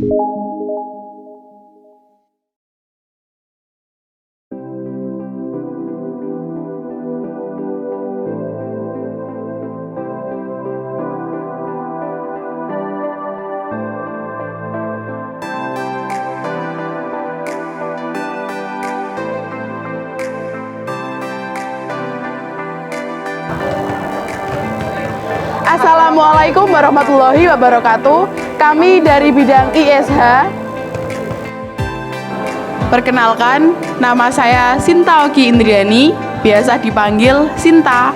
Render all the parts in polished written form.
Assalamualaikum warahmatullahi wabarakatuh. Kami dari bidang ISH. Perkenalkan, nama saya Sinta Oki Indriani, biasa dipanggil Sinta.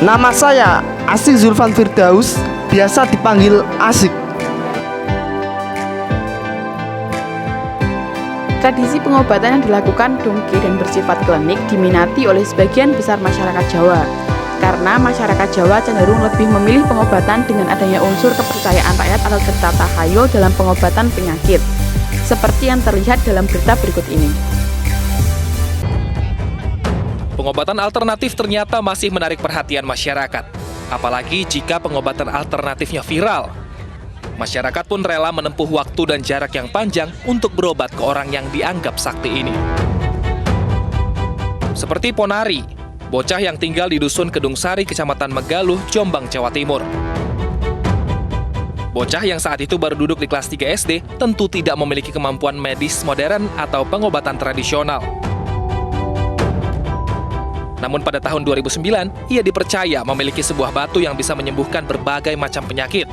Nama saya Asik Zulfan Firdaus, biasa dipanggil Asik. Tradisi pengobatan yang dilakukan dongke dan bersifat klinik diminati oleh sebagian besar masyarakat Jawa. Karena masyarakat Jawa cenderung lebih memilih pengobatan dengan adanya unsur kepercayaan rakyat atau cerita tahayul dalam pengobatan penyakit, seperti yang terlihat dalam berita berikut ini. Pengobatan alternatif ternyata masih menarik perhatian masyarakat, apalagi jika pengobatan alternatifnya viral. Masyarakat pun rela menempuh waktu dan jarak yang panjang untuk berobat ke orang yang dianggap sakti ini. Seperti Ponari, bocah yang tinggal di Dusun Kedung Sari, Kecamatan Megaluh, Jombang, Jawa Timur. Bocah yang saat itu baru duduk di kelas 3 SD tentu tidak memiliki kemampuan medis modern atau pengobatan tradisional. Namun pada tahun 2009, ia dipercaya memiliki sebuah batu yang bisa menyembuhkan berbagai macam penyakit.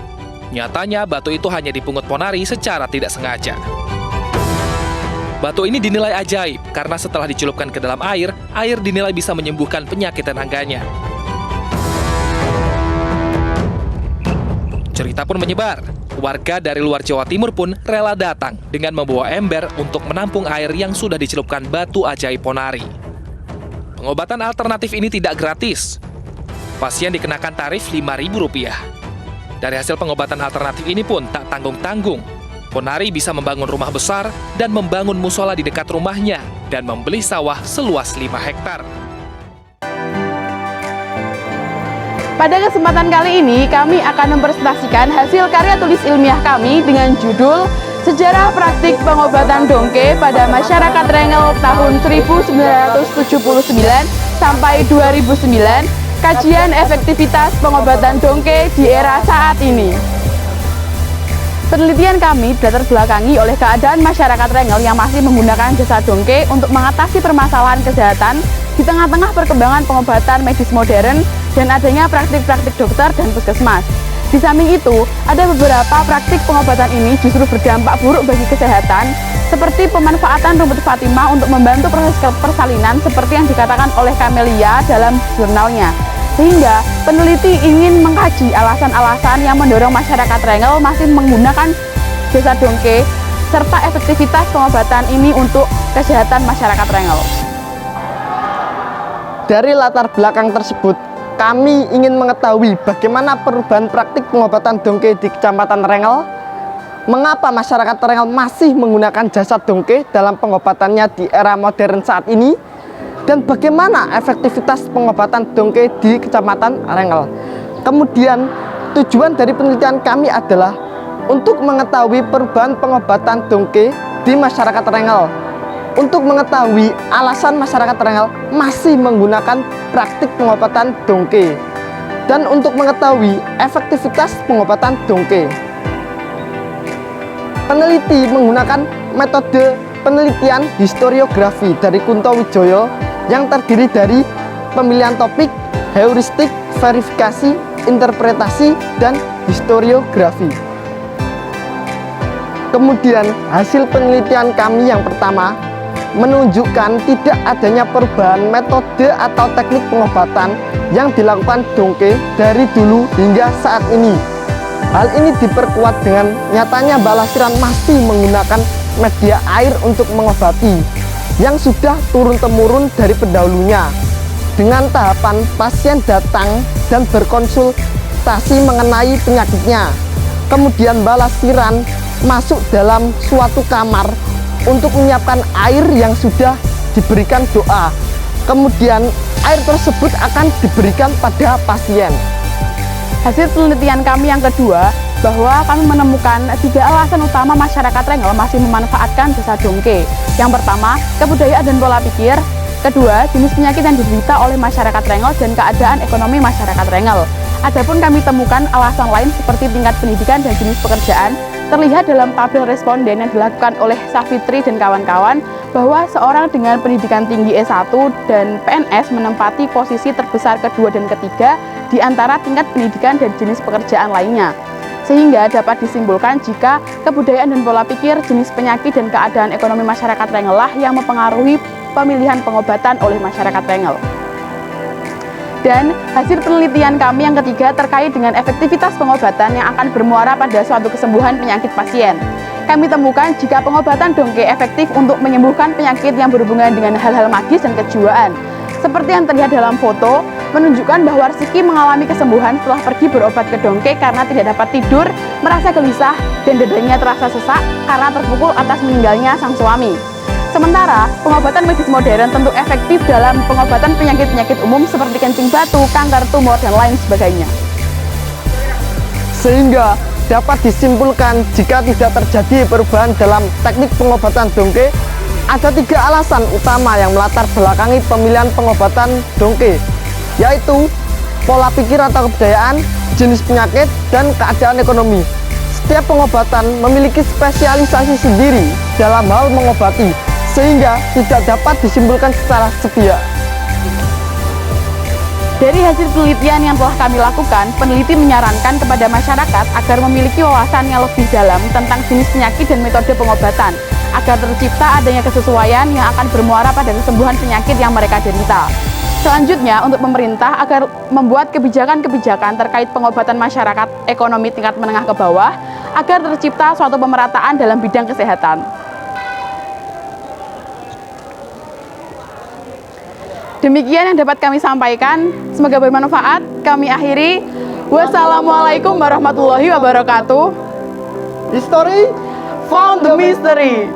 Nyatanya, batu itu hanya dipungut Ponari secara tidak sengaja. Batu ini dinilai ajaib karena setelah dicelupkan ke dalam air dinilai bisa menyembuhkan penyakit tetangganya. Cerita pun menyebar. Warga dari luar Jawa Timur pun rela datang dengan membawa ember untuk menampung air yang sudah dicelupkan batu ajaib Ponari. Pengobatan alternatif ini tidak gratis. Pasien dikenakan tarif Rp5.000. Dari hasil pengobatan alternatif ini pun tak tanggung-tanggung. Ponari bisa membangun rumah besar dan membangun musola di dekat rumahnya dan membeli sawah seluas 5 hektar. Pada kesempatan kali ini, kami akan mempresentasikan hasil karya tulis ilmiah kami dengan judul Sejarah Praktik Pengobatan Dongke pada Masyarakat Rengel tahun 1979 sampai 2009, kajian efektivitas pengobatan dongke di era saat ini. Penelitian kami dilatar belakangi oleh keadaan masyarakat Rengel yang masih menggunakan jasa dongke untuk mengatasi permasalahan kesehatan di tengah-tengah perkembangan pengobatan medis modern dan adanya praktik-praktik dokter dan puskesmas. Di samping itu, ada beberapa praktik pengobatan ini justru berdampak buruk bagi kesehatan, seperti pemanfaatan rumput Fatima untuk membantu proses persalinan seperti yang dikatakan oleh Camelia dalam jurnalnya. Sehingga peneliti ingin mengkaji alasan-alasan yang mendorong masyarakat Rengel masih menggunakan jasa dongke serta efektivitas pengobatan ini untuk kesehatan masyarakat Rengel. Dari latar belakang tersebut, kami ingin mengetahui bagaimana perubahan praktik pengobatan dongke di Kecamatan Rengel, mengapa masyarakat Rengel masih menggunakan jasa dongke dalam pengobatannya di era modern saat ini, dan bagaimana efektivitas pengobatan dongke di Kecamatan Rengel. Kemudian, tujuan dari penelitian kami adalah untuk mengetahui perubahan pengobatan dongke di masyarakat Rengel, untuk mengetahui alasan masyarakat Rengel masih menggunakan praktik pengobatan dongke, dan untuk mengetahui efektivitas pengobatan dongke. Peneliti menggunakan metode penelitian historiografi dari Kunto Wijoyo yang terdiri dari pemilihan topik, heuristik, verifikasi, interpretasi, dan historiografi. Kemudian hasil penelitian kami yang pertama menunjukkan tidak adanya perubahan metode atau teknik pengobatan yang dilakukan dongke dari dulu hingga saat ini. Hal ini diperkuat dengan nyatanya Mbah Lasiran masih menggunakan media air untuk mengobati yang sudah turun-temurun dari pendahulunya, dengan tahapan pasien datang dan berkonsultasi mengenai penyakitnya. Kemudian Mbah Lasiran masuk dalam suatu kamar untuk menyiapkan air yang sudah diberikan doa. Kemudian air tersebut akan diberikan pada pasien. Hasil penelitian kami yang kedua bahwa kami menemukan 3 alasan utama masyarakat Rengel masih memanfaatkan jasa dongke. Yang pertama, kebudayaan dan pola pikir. Kedua, jenis penyakit yang diderita oleh masyarakat Rengel dan keadaan ekonomi masyarakat Rengel. Adapun kami temukan alasan lain seperti tingkat pendidikan dan jenis pekerjaan, terlihat dalam tabel responden yang dilakukan oleh Safitri dan kawan-kawan bahwa seorang dengan pendidikan tinggi S1 dan PNS menempati posisi terbesar kedua dan ketiga di antara tingkat pendidikan dan jenis pekerjaan lainnya. Sehingga dapat disimpulkan jika kebudayaan dan pola pikir, jenis penyakit dan keadaan ekonomi masyarakat Rengel lah yang mempengaruhi pemilihan pengobatan oleh masyarakat Rengel. Dan hasil penelitian kami yang ketiga terkait dengan efektivitas pengobatan yang akan bermuara pada suatu kesembuhan penyakit pasien. Kami temukan jika pengobatan dongke efektif untuk menyembuhkan penyakit yang berhubungan dengan hal-hal magis dan kejiwaan. Seperti yang terlihat dalam foto, menunjukkan bahwa Rizky mengalami kesembuhan setelah pergi berobat ke dongke karena tidak dapat tidur, merasa gelisah, dan dadanya terasa sesak karena terpukul atas meninggalnya sang suami. Sementara, pengobatan medis modern tentu efektif dalam pengobatan penyakit-penyakit umum seperti kencing batu, kanker, tumor, dan lain sebagainya. Sehingga dapat disimpulkan jika tidak terjadi perubahan dalam teknik pengobatan dongke, ada 3 alasan utama yang melatar belakangi pemilihan pengobatan dongke, yaitu pola pikir atau kebudayaan, jenis penyakit, dan keadaan ekonomi. Setiap pengobatan memiliki spesialisasi sendiri dalam hal mengobati, sehingga tidak dapat disimpulkan secara sepihak. Dari hasil penelitian yang telah kami lakukan, peneliti menyarankan kepada masyarakat agar memiliki wawasan yang lebih dalam tentang jenis penyakit dan metode pengobatan, agar tercipta adanya kesesuaian yang akan bermuara pada kesembuhan penyakit yang mereka derita. Selanjutnya, untuk pemerintah agar membuat kebijakan-kebijakan terkait pengobatan masyarakat ekonomi tingkat menengah ke bawah, agar tercipta suatu pemerataan dalam bidang kesehatan. Demikian yang dapat kami sampaikan, semoga bermanfaat. Kami akhiri. Wassalamualaikum warahmatullahi wabarakatuh. History Found the mystery.